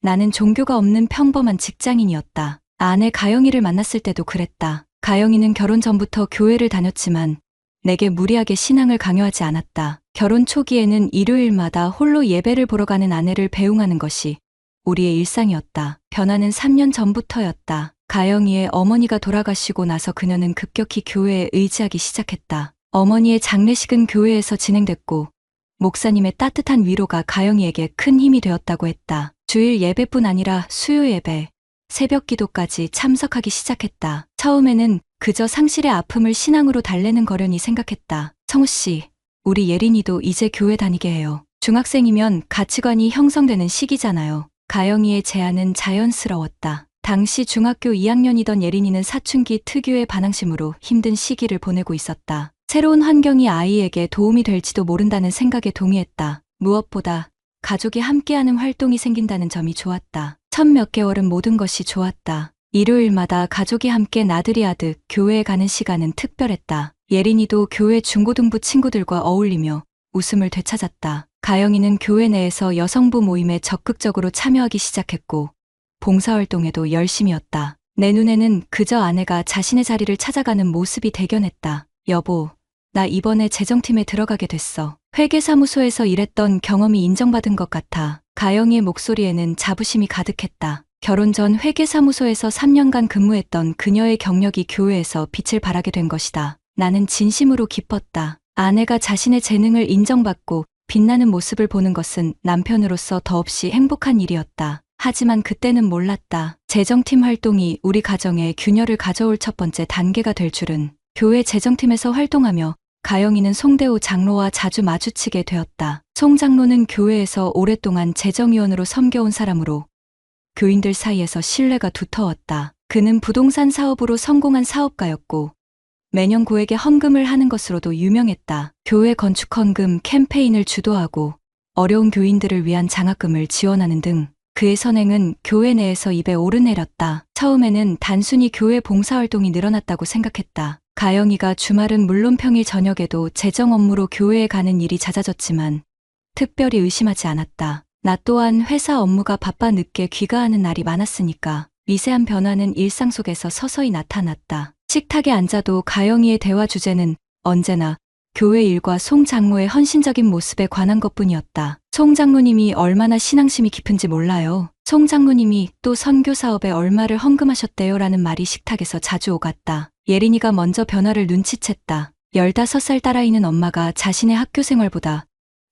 나는 종교가 없는 평범한 직장인이었다. 아내 가영이를 만났을 때도 그랬다. 가영이는 결혼 전부터 교회를 다녔지만 내게 무리하게 신앙을 강요하지 않았다. 결혼 초기에는 일요일마다 홀로 예배를 보러 가는 아내를 배웅하는 것이 우리의 일상이었다. 변화는 3년 전부터였다. 가영이의 어머니가 돌아가시고 나서 그녀는 급격히 교회에 의지하기 시작했다. 어머니의 장례식은 교회에서 진행됐고 목사님의 따뜻한 위로가 가영이에게 큰 힘이 되었다고 했다. 주일 예배뿐 아니라 수요 예배, 새벽 기도까지 참석하기 시작했다. 처음에는 그저 상실의 아픔을 신앙으로 달래는 거려니 생각했다. 성우 씨, 우리 예린이도 이제 교회 다니게 해요. 중학생이면 가치관이 형성되는 시기잖아요. 가영이의 제안은 자연스러웠다. 당시 중학교 2학년이던 예린이는 사춘기 특유의 반항심으로 힘든 시기를 보내고 있었다. 새로운 환경이 아이에게 도움이 될지도 모른다는 생각에 동의했다. 무엇보다 가족이 함께하는 활동이 생긴다는 점이 좋았다. 첫 몇 개월은 모든 것이 좋았다. 일요일마다 가족이 함께 나들이 하듯 교회에 가는 시간은 특별했다. 예린이도 교회 중고등부 친구들과 어울리며 웃음을 되찾았다. 가영이는 교회 내에서 여성부 모임에 적극적으로 참여하기 시작했고 봉사활동에도 열심이었다. 내 눈에는 그저 아내가 자신의 자리를 찾아가는 모습이 대견했다. 여보, 나 이번에 재정팀에 들어가게 됐어. 회계사무소에서 일했던 경험이 인정받은 것 같아. 가영이의 목소리에는 자부심이 가득했다. 결혼 전 회계사무소에서 3년간 근무했던 그녀의 경력이 교회에서 빛을 발하게 된 것이다. 나는 진심으로 기뻤다. 아내가 자신의 재능을 인정받고 빛나는 모습을 보는 것은 남편으로서 더없이 행복한 일이었다. 하지만 그때는 몰랐다. 재정팀 활동이 우리 가정에 균열을 가져올 첫 번째 단계가 될 줄은. 교회 재정팀에서 활동하며 가영이는 송대호 장로와 자주 마주치게 되었다. 송 장로는 교회에서 오랫동안 재정위원으로 섬겨온 사람으로 교인들 사이에서 신뢰가 두터웠다. 그는 부동산 사업으로 성공한 사업가였고 매년 고액의 헌금을 하는 것으로도 유명했다. 교회 건축 헌금 캠페인을 주도하고 어려운 교인들을 위한 장학금을 지원하는 등 그의 선행은 교회 내에서 입에 오르내렸다. 처음에는 단순히 교회 봉사활동이 늘어났다고 생각했다. 가영이가 주말은 물론 평일 저녁에도 재정 업무로 교회에 가는 일이 잦아졌지만 특별히 의심하지 않았다. 나 또한 회사 업무가 바빠 늦게 귀가하는 날이 많았으니까 미세한 변화는 일상 속에서 서서히 나타났다. 식탁에 앉아도 가영이의 대화 주제는 언제나 교회 일과 송 장로의 헌신적인 모습에 관한 것뿐이었다. 송 장로님이 얼마나 신앙심이 깊은지 몰라요. 송 장로님이 또 선교 사업에 얼마를 헌금하셨대요 라는 말이 식탁에서 자주 오갔다. 예린이가 먼저 변화를 눈치챘다. 15살 딸아이는 엄마가 자신의 학교 생활보다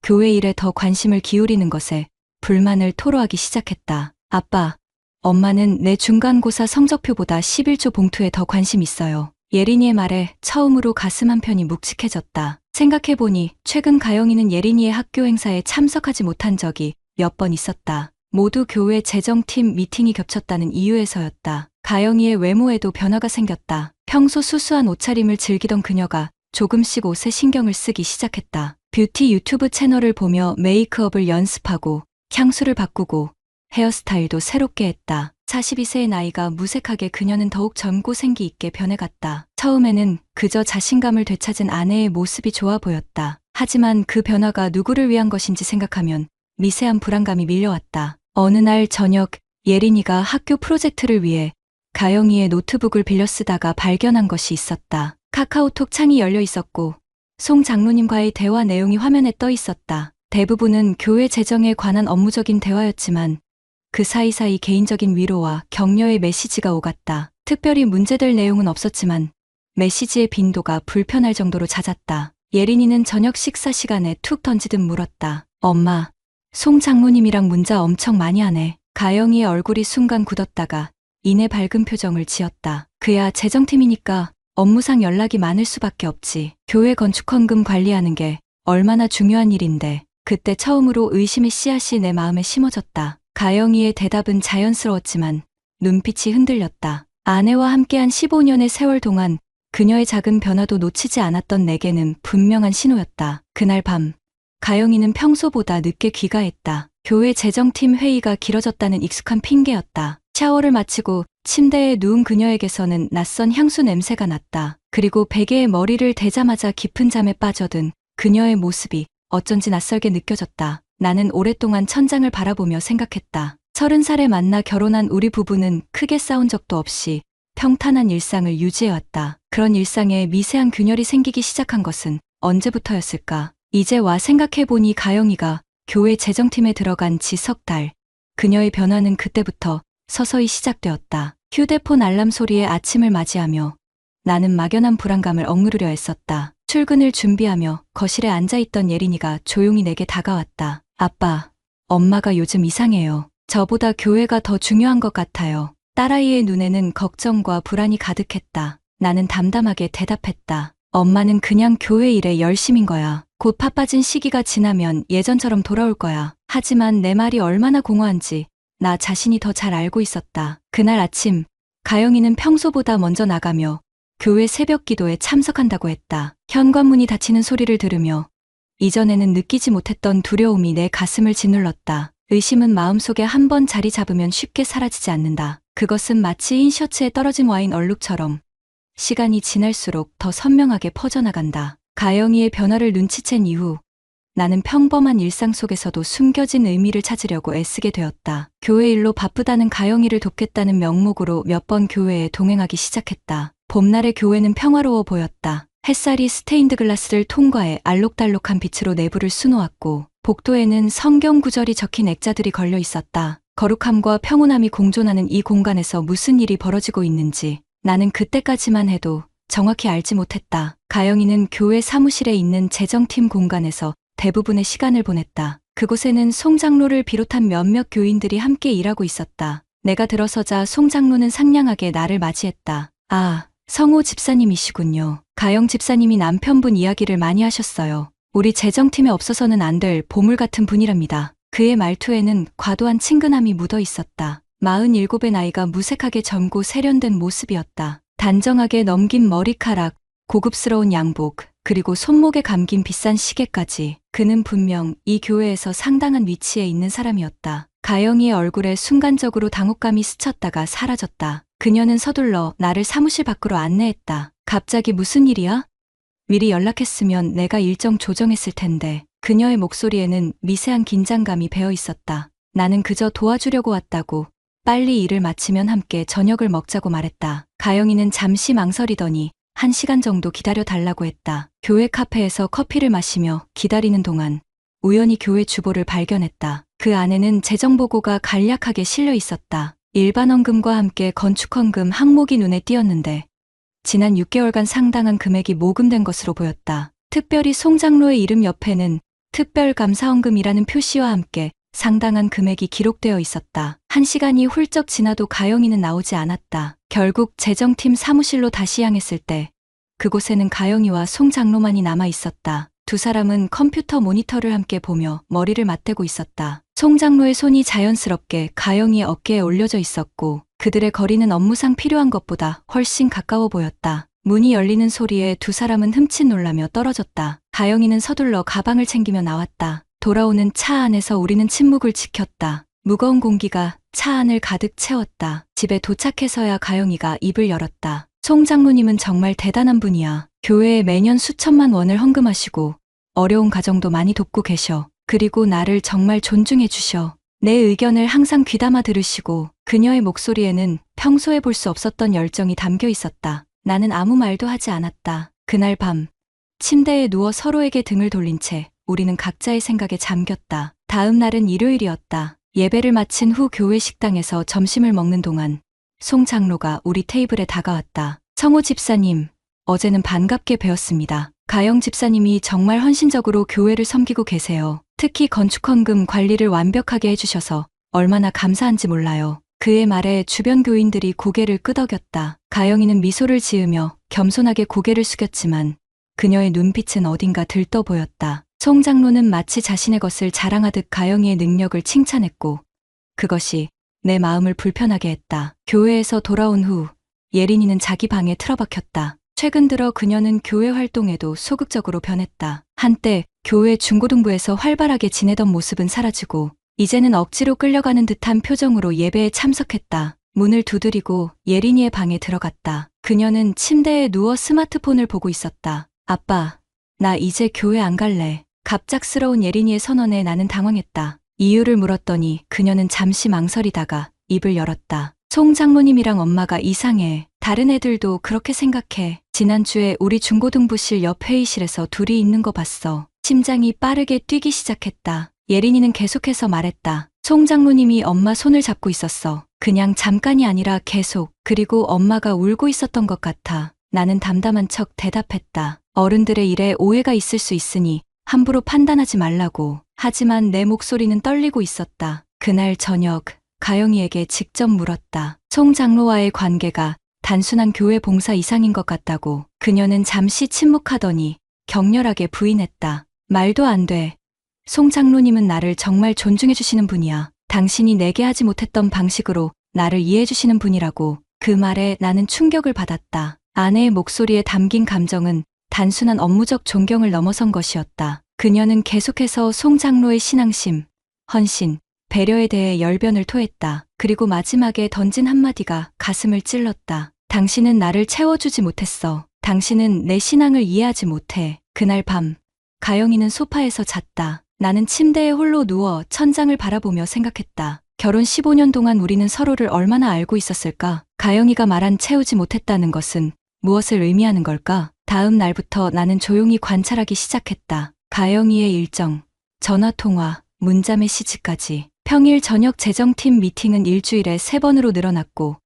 교회 일에 더 관심을 기울이는 것에 불만을 토로하기 시작했다. 아빠, 엄마는 내 중간고사 성적표보다 11조 봉투에 더 관심 있어요. 예린이의 말에 처음으로 가슴 한편이 묵직해졌다. 생각해보니 최근 가영이는 예린이의 학교 행사에 참석하지 못한 적이 몇 번 있었다. 모두 교회 재정팀 미팅이 겹쳤다는 이유에서였다. 가영이의 외모에도 변화가 생겼다. 평소 수수한 옷차림을 즐기던 그녀가 조금씩 옷에 신경을 쓰기 시작했다. 뷰티 유튜브 채널을 보며 메이크업을 연습하고 향수를 바꾸고 헤어스타일도 새롭게 했다. 42세의 나이가 무색하게 그녀는 더욱 젊고 생기 있게 변해갔다. 처음에는 그저 자신감을 되찾은 아내의 모습이 좋아 보였다. 하지만 그 변화가 누구를 위한 것인지 생각하면 미세한 불안감이 밀려왔다. 어느 날 저녁 예린이가 학교 프로젝트를 위해 가영이의 노트북을 빌려 쓰다가 발견한 것이 있었다. 카카오톡 창이 열려 있었고 송 장로님과의 대화 내용이 화면에 떠 있었다. 대부분은 교회 재정에 관한 업무적인 대화였지만 그 사이사이 개인적인 위로와 격려의 메시지가 오갔다. 특별히 문제될 내용은 없었지만 메시지의 빈도가 불편할 정도로 잦았다. 예린이는 저녁 식사 시간에 툭 던지듯 물었다. 엄마, 송 장로님이랑 문자 엄청 많이 하네. 가영이의 얼굴이 순간 굳었다가 이내 밝은 표정을 지었다. 그야 재정팀이니까 업무상 연락이 많을 수밖에 없지. 교회 건축 헌금 관리하는 게 얼마나 중요한 일인데. 그때 처음으로 의심의 씨앗이 내 마음에 심어졌다. 가영이의 대답은 자연스러웠지만 눈빛이 흔들렸다. 아내와 함께한 15년의 세월 동안 그녀의 작은 변화도 놓치지 않았던 내게는 분명한 신호였다. 그날 밤 가영이는 평소보다 늦게 귀가했다. 교회 재정팀 회의가 길어졌다는 익숙한 핑계였다. 샤워를 마치고 침대에 누운 그녀에게서는 낯선 향수 냄새가 났다. 그리고 베개에 머리를 대자마자 깊은 잠에 빠져든 그녀의 모습이 어쩐지 낯설게 느껴졌다. 나는 오랫동안 천장을 바라보며 생각했다. 30살에 만나 결혼한 우리 부부는 크게 싸운 적도 없이 평탄한 일상을 유지해왔다. 그런 일상에 미세한 균열이 생기기 시작한 것은 언제부터였을까? 이제 와 생각해보니 가영이가 교회 재정팀에 들어간 지 석 달. 그녀의 변화는 그때부터 서서히 시작되었다. 휴대폰 알람 소리에 아침을 맞이하며 나는 막연한 불안감을 억누르려 애썼다. 출근을 준비하며 거실에 앉아있던 예린이가 조용히 내게 다가왔다. 아빠, 엄마가 요즘 이상해요. 저보다 교회가 더 중요한 것 같아요. 딸아이의 눈에는 걱정과 불안이 가득했다. 나는 담담하게 대답했다. 엄마는 그냥 교회 일에 열심인 거야. 곧 바빠진 시기가 지나면 예전처럼 돌아올 거야. 하지만 내 말이 얼마나 공허한지 나 자신이 더 잘 알고 있었다. 그날 아침, 가영이는 평소보다 먼저 나가며 교회 새벽 기도에 참석한다고 했다. 현관문이 닫히는 소리를 들으며 이전에는 느끼지 못했던 두려움이 내 가슴을 짓눌렀다. 의심은 마음속에 한 번 자리 잡으면 쉽게 사라지지 않는다. 그것은 마치 흰 셔츠에 떨어진 와인 얼룩처럼 시간이 지날수록 더 선명하게 퍼져나간다. 가영이의 변화를 눈치챈 이후 나는 평범한 일상 속에서도 숨겨진 의미를 찾으려고 애쓰게 되었다. 교회 일로 바쁘다는 가영이를 돕겠다는 명목으로 몇 번 교회에 동행하기 시작했다. 봄날의 교회는 평화로워 보였다. 햇살이 스테인드 글라스를 통과해 알록달록한 빛으로 내부를 수놓았고 복도에는 성경 구절이 적힌 액자들이 걸려 있었다. 거룩함과 평온함이 공존하는 이 공간에서 무슨 일이 벌어지고 있는지 나는 그때까지만 해도 정확히 알지 못했다. 가영이는 교회 사무실에 있는 재정팀 공간에서 대부분의 시간을 보냈다. 그곳에는 송 장로를 비롯한 몇몇 교인들이 함께 일하고 있었다. 내가 들어서자 송 장로는 상냥하게 나를 맞이했다. 아, 성호 집사님이시군요. 가영 집사님이 남편분 이야기를 많이 하셨어요. 우리 재정팀에 없어서는 안 될 보물 같은 분이랍니다. 그의 말투에는 과도한 친근함이 묻어 있었다. 47의 나이가 무색하게 젊고 세련된 모습이었다. 단정하게 넘긴 머리카락, 고급스러운 양복, 그리고 손목에 감긴 비싼 시계까지. 그는 분명 이 교회에서 상당한 위치에 있는 사람이었다. 가영이의 얼굴에 순간적으로 당혹감이 스쳤다가 사라졌다. 그녀는 서둘러 나를 사무실 밖으로 안내했다. 갑자기 무슨 일이야? 미리 연락했으면 내가 일정 조정했을 텐데. 그녀의 목소리에는 미세한 긴장감이 배어 있었다. 나는 그저 도와주려고 왔다고 빨리 일을 마치면 함께 저녁을 먹자고 말했다. 가영이는 잠시 망설이더니 1시간 정도 기다려 달라고 했다. 교회 카페에서 커피를 마시며 기다리는 동안 우연히 교회 주보를 발견했다. 그 안에는 재정보고가 간략하게 실려 있었다. 일반 헌금과 함께 건축 헌금 항목이 눈에 띄었는데 지난 6개월간 상당한 금액이 모금된 것으로 보였다. 특별히 송 장로의 이름 옆에는 특별 감사 헌금이라는 표시와 함께 상당한 금액이 기록되어 있었다. 1시간이 훌쩍 지나도 가영이는 나오지 않았다. 결국 재정팀 사무실로 다시 향했을 때 그곳에는 가영이와 송 장로만이 남아 있었다. 두 사람은 컴퓨터 모니터를 함께 보며 머리를 맞대고 있었다. 송 장로의 손이 자연스럽게 가영이의 어깨에 올려져 있었고 그들의 거리는 업무상 필요한 것보다 훨씬 가까워 보였다. 문이 열리는 소리에 두 사람은 흠칫 놀라며 떨어졌다. 가영이는 서둘러 가방을 챙기며 나왔다. 돌아오는 차 안에서 우리는 침묵을 지켰다. 무거운 공기가 차 안을 가득 채웠다. 집에 도착해서야 가영이가 입을 열었다. 송 장로님은 정말 대단한 분이야. 교회에 매년 수천만 원을 헌금하시고 어려운 가정도 많이 돕고 계셔. 그리고 나를 정말 존중해 주셔. 내 의견을 항상 귀담아 들으시고. 그녀의 목소리에는 평소에 볼 수 없었던 열정이 담겨 있었다. 나는 아무 말도 하지 않았다. 그날 밤 침대에 누워 서로에게 등을 돌린 채 우리는 각자의 생각에 잠겼다. 다음 날은 일요일이었다. 예배를 마친 후 교회 식당에서 점심을 먹는 동안 송 장로가 우리 테이블에 다가왔다. 성호 집사님, 어제는 반갑게 뵈었습니다. 가영 집사님이 정말 헌신적으로 교회를 섬기고 계세요. 특히 건축헌금 관리를 완벽하게 해주셔서 얼마나 감사한지 몰라요. 그의 말에 주변 교인들이 고개를 끄덕였다. 가영이는 미소를 지으며 겸손하게 고개를 숙였지만 그녀의 눈빛은 어딘가 들떠 보였다. 송 장로는 마치 자신의 것을 자랑하듯 가영이의 능력을 칭찬했고 그것이 내 마음을 불편하게 했다. 교회에서 돌아온 후 예린이는 자기 방에 틀어박혔다. 최근 들어 그녀는 교회 활동에도 소극적으로 변했다. 한때 교회 중고등부에서 활발하게 지내던 모습은 사라지고 이제는 억지로 끌려가는 듯한 표정으로 예배에 참석했다. 문을 두드리고 예린이의 방에 들어갔다. 그녀는 침대에 누워 스마트폰을 보고 있었다. 아빠, 나 이제 교회 안 갈래. 갑작스러운 예린이의 선언에 나는 당황했다. 이유를 물었더니 그녀는 잠시 망설이다가 입을 열었다. 송 장로님이랑 엄마가 이상해. 다른 애들도 그렇게 생각해. 지난주에 우리 중고등부실 옆 회의실에서 둘이 있는 거 봤어. 심장이 빠르게 뛰기 시작했다. 예린이는 계속해서 말했다. 송 장로님이 엄마 손을 잡고 있었어. 그냥 잠깐이 아니라 계속. 그리고 엄마가 울고 있었던 것 같아. 나는 담담한 척 대답했다. 어른들의 일에 오해가 있을 수 있으니 함부로 판단하지 말라고. 하지만 내 목소리는 떨리고 있었다. 그날 저녁 가영이에게 직접 물었다. 송 장로와의 관계가 단순한 교회 봉사 이상인 것 같다고. 그녀는 잠시 침묵하더니 격렬하게 부인했다. 말도 안 돼. 송 장로님은 나를 정말 존중해 주시는 분이야. 당신이 내게 하지 못했던 방식으로 나를 이해해 주시는 분이라고. 그 말에 나는 충격을 받았다. 아내의 목소리에 담긴 감정은 단순한 업무적 존경을 넘어선 것이었다. 그녀는 계속해서 송 장로의 신앙심, 헌신, 배려에 대해 열변을 토했다. 그리고 마지막에 던진 한마디가 가슴을 찔렀다. 당신은 나를 채워주지 못했어. 당신은 내 신앙을 이해하지 못해. 그날 밤, 가영이는 소파에서 잤다. 나는 침대에 홀로 누워 천장을 바라보며 생각했다. 결혼 15년 동안 우리는 서로를 얼마나 알고 있었을까? 가영이가 말한 채우지 못했다는 것은 무엇을 의미하는 걸까? 다음 날부터 나는 조용히 관찰하기 시작했다. 가영이의 일정, 전화통화, 문자 메시지까지. 평일 저녁 재정팀 미팅은 일주일에 3번으로 늘어났고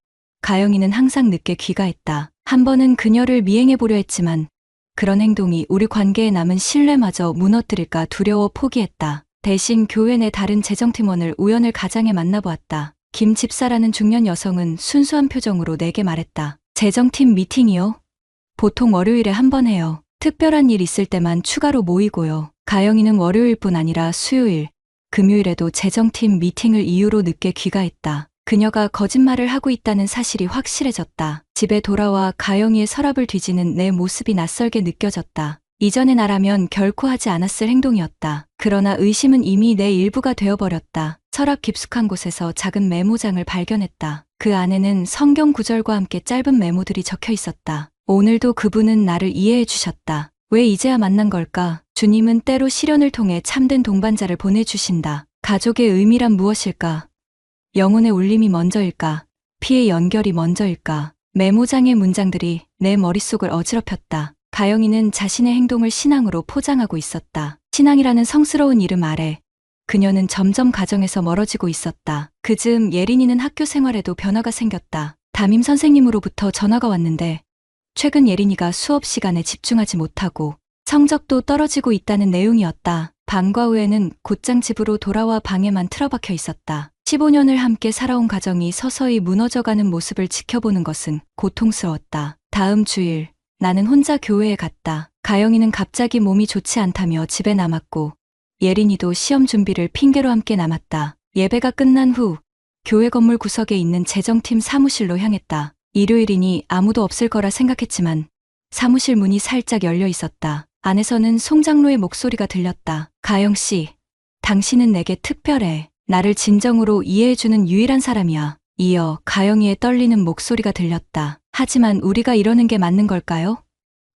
가영이는 항상 늦게 귀가했다. 한 번은 그녀를 미행해보려 했지만 그런 행동이 우리 관계에 남은 신뢰마저 무너뜨릴까 두려워 포기했다. 대신 교회 내 다른 재정팀원을 우연을 가장에 만나보았다. 김 집사라는 중년 여성은 순수한 표정으로 내게 말했다. 재정팀 미팅이요? 보통 월요일에 한 번 해요. 특별한 일 있을 때만 추가로 모이고요. 가영이는 월요일뿐 아니라 수요일, 금요일에도 재정팀 미팅을 이유로 늦게 귀가했다. 그녀가 거짓말을 하고 있다는 사실이 확실해졌다. 집에 돌아와 가영이의 서랍을 뒤지는 내 모습이 낯설게 느껴졌다. 이전의 나라면 결코 하지 않았을 행동이었다. 그러나 의심은 이미 내 일부가 되어버렸다. 서랍 깊숙한 곳에서 작은 메모장을 발견했다. 그 안에는 성경 구절과 함께 짧은 메모들이 적혀 있었다. 오늘도 그분은 나를 이해해 주셨다. 왜 이제야 만난 걸까? 주님은 때로 시련을 통해 참된 동반자를 보내주신다. 가족의 의미란 무엇일까? 영혼의 울림이 먼저일까? 피의 연결이 먼저일까? 메모장의 문장들이 내 머릿속을 어지럽혔다. 가영이는 자신의 행동을 신앙으로 포장하고 있었다. 신앙이라는 성스러운 이름 아래 그녀는 점점 가정에서 멀어지고 있었다. 그즈음 예린이는 학교 생활에도 변화가 생겼다. 담임 선생님으로부터 전화가 왔는데 최근 예린이가 수업 시간에 집중하지 못하고 성적도 떨어지고 있다는 내용이었다. 방과 후에는 곧장 집으로 돌아와 방에만 틀어박혀 있었다. 15년을 함께 살아온 가정이 서서히 무너져가는 모습을 지켜보는 것은 고통스러웠다. 다음 주일 나는 혼자 교회에 갔다. 가영이는 갑자기 몸이 좋지 않다며 집에 남았고 예린이도 시험 준비를 핑계로 함께 남았다. 예배가 끝난 후 교회 건물 구석에 있는 재정팀 사무실로 향했다. 일요일이니 아무도 없을 거라 생각했지만 사무실 문이 살짝 열려 있었다. 안에서는 송 장로의 목소리가 들렸다. 가영 씨, 당신은 내게 특별해. 나를 진정으로 이해해주는 유일한 사람이야. 이어 가영이의 떨리는 목소리가 들렸다. 하지만 우리가 이러는 게 맞는 걸까요?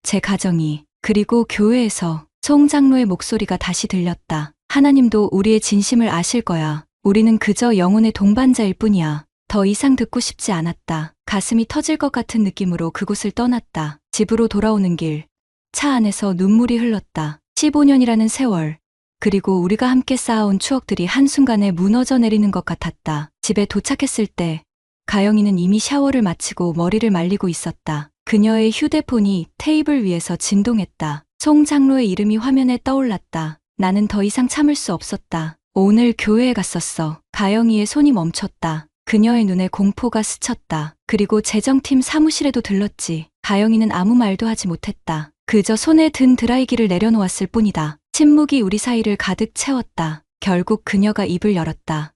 제 가정이, 그리고 교회에서. 송 장로의 목소리가 다시 들렸다. 하나님도 우리의 진심을 아실 거야. 우리는 그저 영혼의 동반자일 뿐이야. 더 이상 듣고 싶지 않았다. 가슴이 터질 것 같은 느낌으로 그곳을 떠났다. 집으로 돌아오는 길, 차 안에서 눈물이 흘렀다. 15년이라는 세월, 그리고 우리가 함께 쌓아온 추억들이 한순간에 무너져 내리는 것 같았다. 집에 도착했을 때 가영이는 이미 샤워를 마치고 머리를 말리고 있었다. 그녀의 휴대폰이 테이블 위에서 진동했다. 송 장로의 이름이 화면에 떠올랐다. 나는 더 이상 참을 수 없었다. 오늘 교회에 갔었어. 가영이의 손이 멈췄다. 그녀의 눈에 공포가 스쳤다. 그리고 재정팀 사무실에도 들렀지. 가영이는 아무 말도 하지 못했다. 그저 손에 든 드라이기를 내려놓았을 뿐이다. 침묵이 우리 사이를 가득 채웠다. 결국 그녀가 입을 열었다.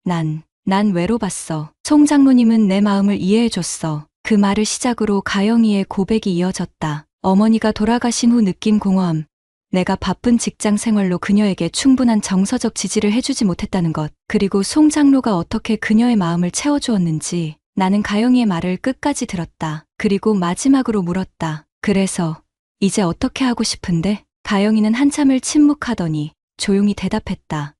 난 외로봤어. 송 장로님은 내 마음을 이해해줬어. 그 말을 시작으로 가영이의 고백이 이어졌다. 어머니가 돌아가신 후 느낀 공허함. 내가 바쁜 직장 생활로 그녀에게 충분한 정서적 지지를 해주지 못했다는 것. 그리고 송 장로가 어떻게 그녀의 마음을 채워주었는지. 나는 가영이의 말을 끝까지 들었다. 그리고 마지막으로 물었다. 그래서 이제 어떻게 하고 싶은데? 가영이는 한참을 침묵하더니 조용히 대답했다.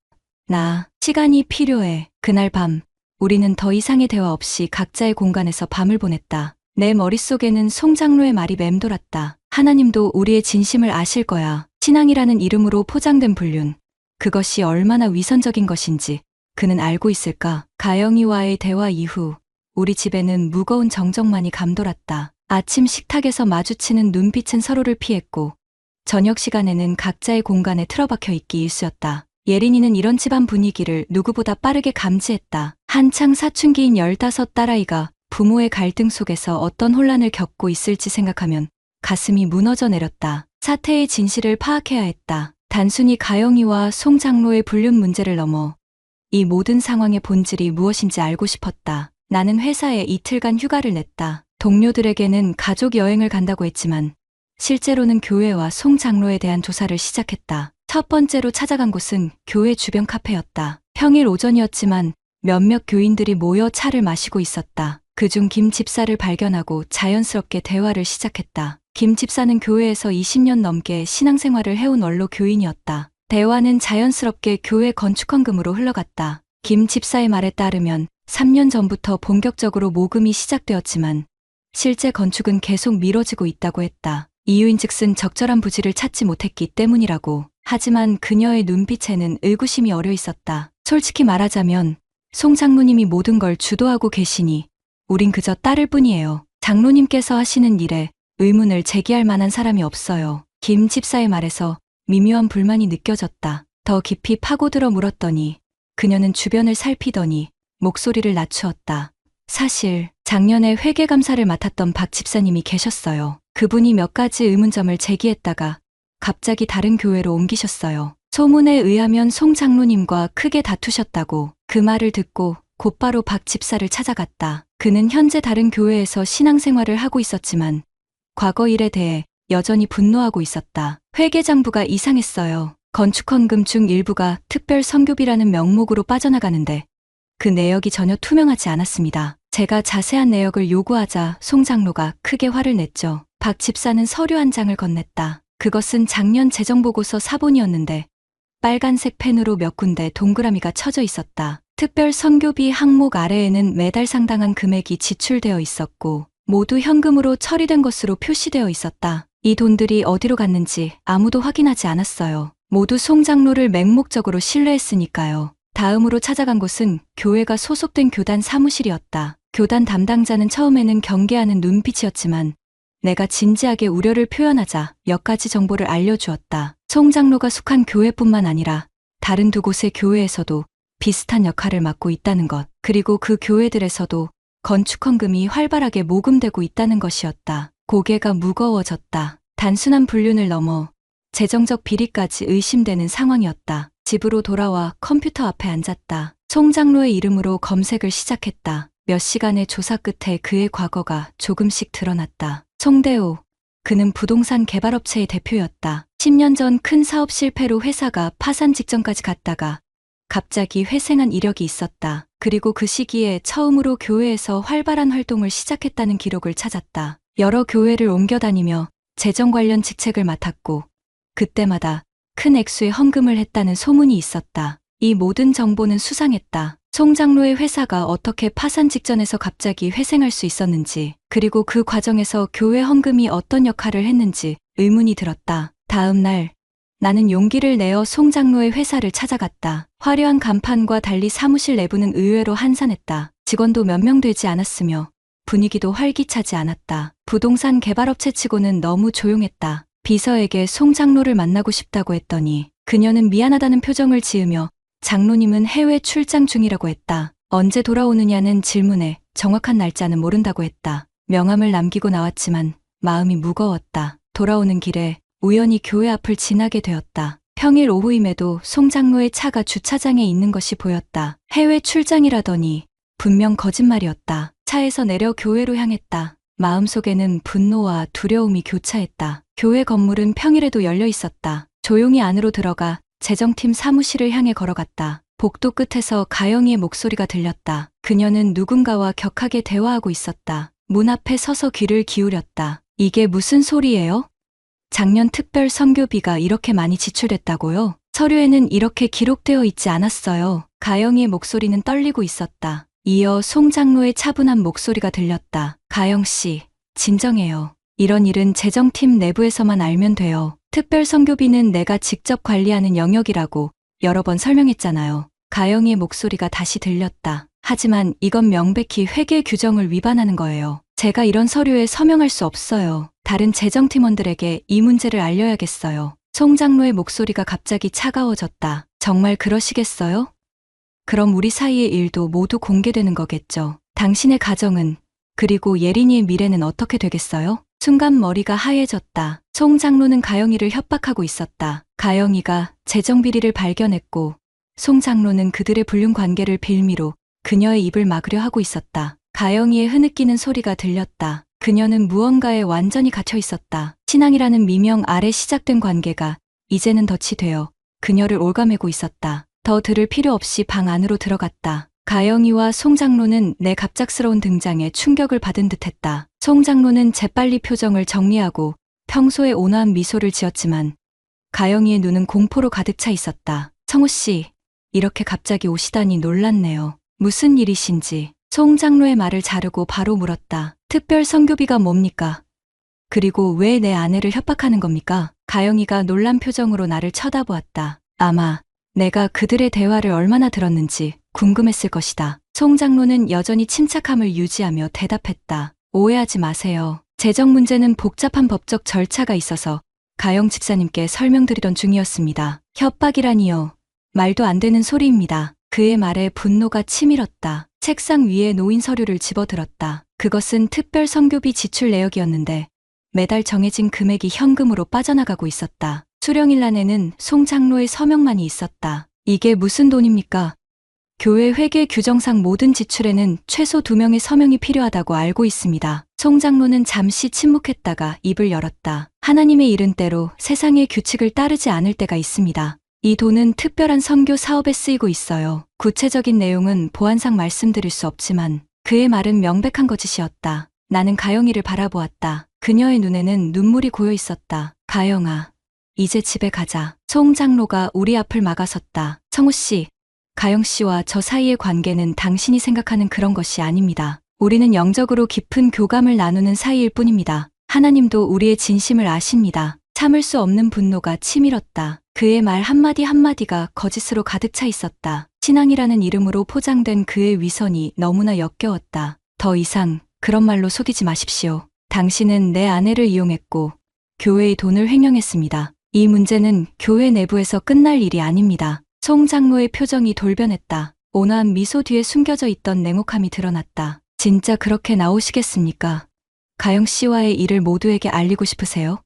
나 시간이 필요해. 그날 밤 우리는 더 이상의 대화 없이 각자의 공간에서 밤을 보냈다. 내 머릿속에는 송 장로의 말이 맴돌았다. 하나님도 우리의 진심을 아실 거야. 신앙이라는 이름으로 포장된 불륜. 그것이 얼마나 위선적인 것인지 그는 알고 있을까? 가영이와의 대화 이후 우리 집에는 무거운 정적만이 감돌았다. 아침 식탁에서 마주치는 눈빛은 서로를 피했고 저녁 시간에는 각자의 공간에 틀어박혀 있기 일쑤였다. 예린이는 이런 집안 분위기를 누구보다 빠르게 감지했다. 한창 사춘기인 15 딸아이가 부모의 갈등 속에서 어떤 혼란을 겪고 있을지 생각하면 가슴이 무너져 내렸다. 사태의 진실을 파악해야 했다. 단순히 가영이와 송 장로의 불륜 문제를 넘어 이 모든 상황의 본질이 무엇인지 알고 싶었다. 나는 회사에 이틀간 휴가를 냈다. 동료들에게는 가족 여행을 간다고 했지만 실제로는 교회와 송 장로에 대한 조사를 시작했다. 첫 번째로 찾아간 곳은 교회 주변 카페였다. 평일 오전이었지만 몇몇 교인들이 모여 차를 마시고 있었다. 그중 김 집사를 발견하고 자연스럽게 대화를 시작했다. 김 집사는 교회에서 20년 넘게 신앙생활을 해온 원로 교인이었다. 대화는 자연스럽게 교회 건축 헌금으로 흘러갔다. 김 집사의 말에 따르면 3년 전부터 본격적으로 모금이 시작되었지만 실제 건축은 계속 미뤄지고 있다고 했다. 이유인즉슨 적절한 부지를 찾지 못했기 때문이라고. 하지만 그녀의 눈빛에는 의구심이 어려 있었다. 솔직히 말하자면 송 장로님이 모든 걸 주도하고 계시니 우린 그저 따를 뿐이에요. 장로님께서 하시는 일에 의문을 제기할 만한 사람이 없어요. 김 집사의 말에서 미묘한 불만이 느껴졌다. 더 깊이 파고들어 물었더니 그녀는 주변을 살피더니 목소리를 낮추었다. 사실 작년에 회계감사를 맡았던 박 집사님이 계셨어요. 그분이 몇 가지 의문점을 제기했다가 갑자기 다른 교회로 옮기셨어요. 소문에 의하면 송 장로님과 크게 다투셨다고. 그 말을 듣고 곧바로 박 집사를 찾아갔다. 그는 현재 다른 교회에서 신앙생활을 하고 있었지만 과거 일에 대해 여전히 분노하고 있었다. 회계장부가 이상했어요. 건축헌금 중 일부가 특별 선교비라는 명목으로 빠져나가는데 그 내역이 전혀 투명하지 않았습니다. 제가 자세한 내역을 요구하자 송 장로가 크게 화를 냈죠. 박 집사는 서류 한 장을 건넸다. 그것은 작년 재정보고서 사본이었는데 빨간색 펜으로 몇 군데 동그라미가 쳐져 있었다. 특별 선교비 항목 아래에는 매달 상당한 금액이 지출되어 있었고 모두 현금으로 처리된 것으로 표시되어 있었다. 이 돈들이 어디로 갔는지 아무도 확인하지 않았어요. 모두 송 장로를 맹목적으로 신뢰했으니까요. 다음으로 찾아간 곳은 교회가 소속된 교단 사무실이었다. 교단 담당자는 처음에는 경계하는 눈빛이었지만 내가 진지하게 우려를 표현하자 몇 가지 정보를 알려주었다. 송 장로가 속한 교회뿐만 아니라 다른 두 곳의 교회에서도 비슷한 역할을 맡고 있다는 것, 그리고 그 교회들에서도 건축헌금이 활발하게 모금되고 있다는 것이었다. 고개가 무거워졌다. 단순한 불륜을 넘어 재정적 비리까지 의심되는 상황이었다. 집으로 돌아와 컴퓨터 앞에 앉았다. 송 장로의 이름으로 검색을 시작했다. 몇 시간의 조사 끝에 그의 과거가 조금씩 드러났다. 송대호. 그는 부동산 개발업체의 대표였다. 10년 전 큰 사업 실패로 회사가 파산 직전까지 갔다가 갑자기 회생한 이력이 있었다. 그리고 그 시기에 처음으로 교회에서 활발한 활동을 시작했다는 기록을 찾았다. 여러 교회를 옮겨 다니며 재정 관련 직책을 맡았고 그때마다 큰 액수의 헌금을 했다는 소문이 있었다. 이 모든 정보는 수상했다. 송 장로의 회사가 어떻게 파산 직전에서 갑자기 회생할 수 있었는지, 그리고 그 과정에서 교회 헌금이 어떤 역할을 했는지 의문이 들었다. 다음 날 나는 용기를 내어 송 장로의 회사를 찾아갔다. 화려한 간판과 달리 사무실 내부는 의외로 한산했다. 직원도 몇 명 되지 않았으며 분위기도 활기차지 않았다. 부동산 개발업체 치고는 너무 조용했다. 비서에게 송 장로를 만나고 싶다고 했더니 그녀는 미안하다는 표정을 지으며 장로님은 해외 출장 중이라고 했다. 언제 돌아오느냐는 질문에 정확한 날짜는 모른다고 했다. 명함을 남기고 나왔지만 마음이 무거웠다. 돌아오는 길에 우연히 교회 앞을 지나게 되었다. 평일 오후임에도 송 장로의 차가 주차장에 있는 것이 보였다. 해외 출장이라더니 분명 거짓말이었다. 차에서 내려 교회로 향했다. 마음속에는 분노와 두려움이 교차했다. 교회 건물은 평일에도 열려 있었다. 조용히 안으로 들어가 재정팀 사무실을 향해 걸어갔다. 복도 끝에서 가영이의 목소리가 들렸다. 그녀는 누군가와 격하게 대화하고 있었다. 문 앞에 서서 귀를 기울였다. 이게 무슨 소리예요? 작년 특별 선교비가 이렇게 많이 지출됐다고요? 서류에는 이렇게 기록되어 있지 않았어요. 가영이의 목소리는 떨리고 있었다. 이어 송 장로의 차분한 목소리가 들렸다. 가영 씨, 진정해요. 이런 일은 재정팀 내부에서만 알면 돼요. 특별 선교비는 내가 직접 관리하는 영역이라고 여러 번 설명했잖아요. 가영이의 목소리가 다시 들렸다. 하지만 이건 명백히 회계 규정을 위반하는 거예요. 제가 이런 서류에 서명할 수 없어요. 다른 재정팀원들에게 이 문제를 알려야겠어요. 송 장로의 목소리가 갑자기 차가워졌다. 정말 그러시겠어요? 그럼 우리 사이의 일도 모두 공개되는 거겠죠. 당신의 가정은, 그리고 예린이의 미래는 어떻게 되겠어요? 순간 머리가 하얘졌다. 송 장로는 가영이를 협박하고 있었다. 가영이가 재정비리를 발견했고 송 장로는 그들의 불륜 관계를 빌미로 그녀의 입을 막으려 하고 있었다. 가영이의 흐느끼는 소리가 들렸다. 그녀는 무언가에 완전히 갇혀 있었다. 신앙이라는 미명 아래 시작된 관계가 이제는 덫이 되어 그녀를 올가매고 있었다. 더 들을 필요 없이 방 안으로 들어갔다. 가영이와 송 장로는 내 갑작스러운 등장에 충격을 받은 듯했다. 송 장로는 재빨리 표정을 정리하고 평소에 온화한 미소를 지었지만 가영이의 눈은 공포로 가득 차 있었다. 성우 씨, 이렇게 갑자기 오시다니 놀랐네요. 무슨 일이신지. 송 장로의 말을 자르고 바로 물었다. 특별 선교비가 뭡니까? 그리고 왜 내 아내를 협박하는 겁니까? 가영이가 놀란 표정으로 나를 쳐다보았다. 아마 내가 그들의 대화를 얼마나 들었는지 궁금했을 것이다. 송 장로는 여전히 침착함을 유지하며 대답했다. 오해하지 마세요. 재정 문제는 복잡한 법적 절차가 있어서 가영 집사님께 설명드리던 중이었습니다. 협박이라니요. 말도 안 되는 소리입니다. 그의 말에 분노가 치밀었다. 책상 위에 놓인 서류를 집어들었다. 그것은 특별 선교비 지출 내역이었는데 매달 정해진 금액이 현금으로 빠져나가고 있었다. 수령일란에는 송 장로의 서명만이 있었다. 이게 무슨 돈입니까? 교회 회계 규정상 모든 지출에는 최소 2명의 서명이 필요하다고 알고 있습니다. 송 장로는 잠시 침묵했다가 입을 열었다. 하나님의 이른 때로 세상의 규칙을 따르지 않을 때가 있습니다. 이 돈은 특별한 선교 사업에 쓰이고 있어요. 구체적인 내용은 보안상 말씀드릴 수 없지만 그의 말은 명백한 거짓이었다. 나는 가영이를 바라보았다. 그녀의 눈에는 눈물이 고여 있었다. 가영아, 이제 집에 가자. 송 장로가 우리 앞을 막아섰다. 성우 씨, 가영 씨와 저 사이의 관계는 당신이 생각하는 그런 것이 아닙니다. 우리는 영적으로 깊은 교감을 나누는 사이일 뿐입니다. 하나님도 우리의 진심을 아십니다. 참을 수 없는 분노가 치밀었다. 그의 말 한마디 한마디가 거짓으로 가득 차 있었다. 신앙이라는 이름으로 포장된 그의 위선이 너무나 역겨웠다. 더 이상 그런 말로 속이지 마십시오. 당신은 내 아내를 이용했고 교회의 돈을 횡령했습니다. 이 문제는 교회 내부에서 끝날 일이 아닙니다. 송 장로의 표정이 돌변했다. 온화한 미소 뒤에 숨겨져 있던 냉혹함이 드러났다. 진짜 그렇게 나오시겠습니까? 가영 씨와의 일을 모두에게 알리고 싶으세요?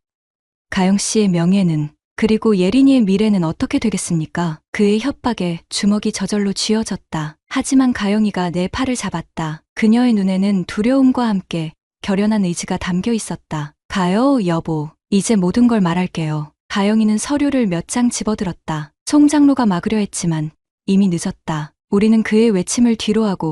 가영 씨의 명예는, 그리고 예린이의 미래는 어떻게 되겠습니까? 그의 협박에 주먹이 저절로 쥐어졌다. 하지만 가영이가 내 팔을 잡았다. 그녀의 눈에는 두려움과 함께 결연한 의지가 담겨 있었다. 가요, 여보. 이제 모든 걸 말할게요. 가영이는 서류를 몇 장 집어들었다. 송 장로가 막으려 했지만 이미 늦었다. 우리는 그의 외침을 뒤로하고